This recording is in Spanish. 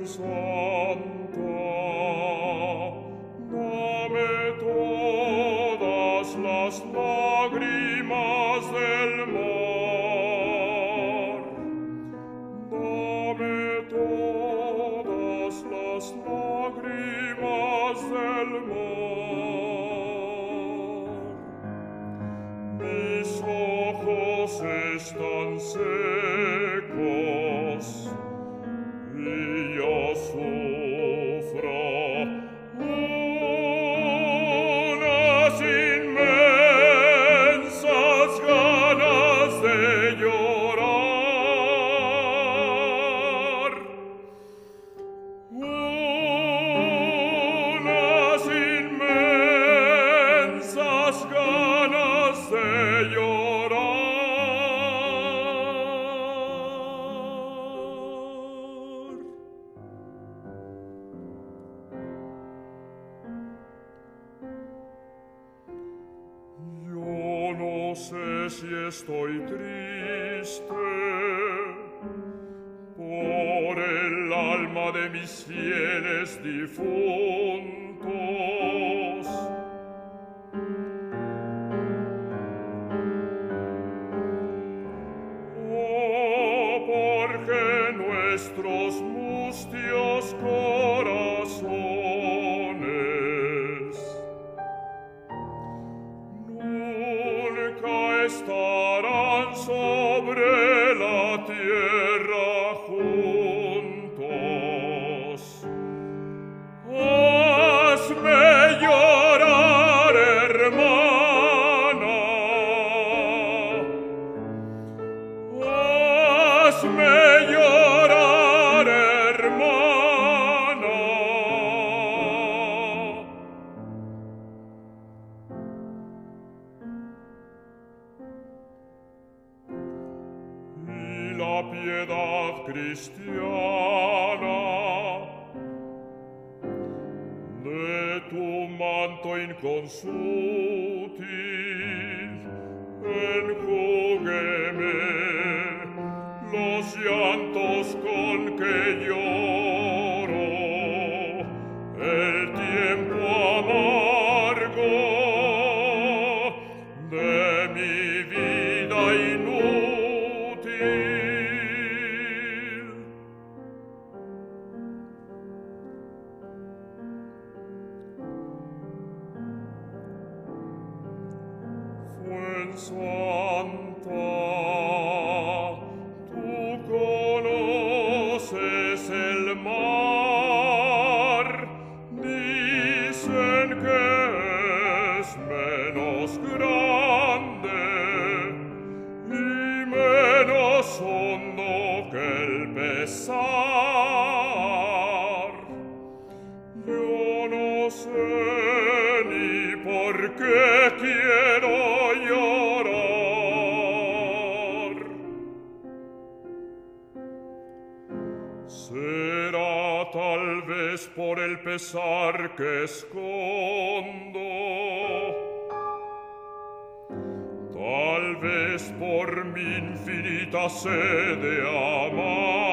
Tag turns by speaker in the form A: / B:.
A: Santa, dame todas las lágrimas del mar, dame todas las lágrimas del mar. Mis ojos están secos y yo sufro unas inmensas ganas de llorar, unas inmensas ganas de llorar. Yo no sé si estoy triste por el alma de mis fieles difuntos, o porque nuestros mustios corazones nunca estarán sobre la tierra juntos. Hazme llorar, hermana, hazme llorar, hermana. Y la piedad cristiana de tu manto inconsútil enjúgueme los llantos con que lloro el tiempo amargo de mi vida inútil. Fuensanta, tú conoces el mar, dicen que es menos grande y menos hondo que el pesar. Yo no sé ni por qué quiero llorar. Será tal vez por el pesar que escondo, tal vez por mi infinita sed de amar.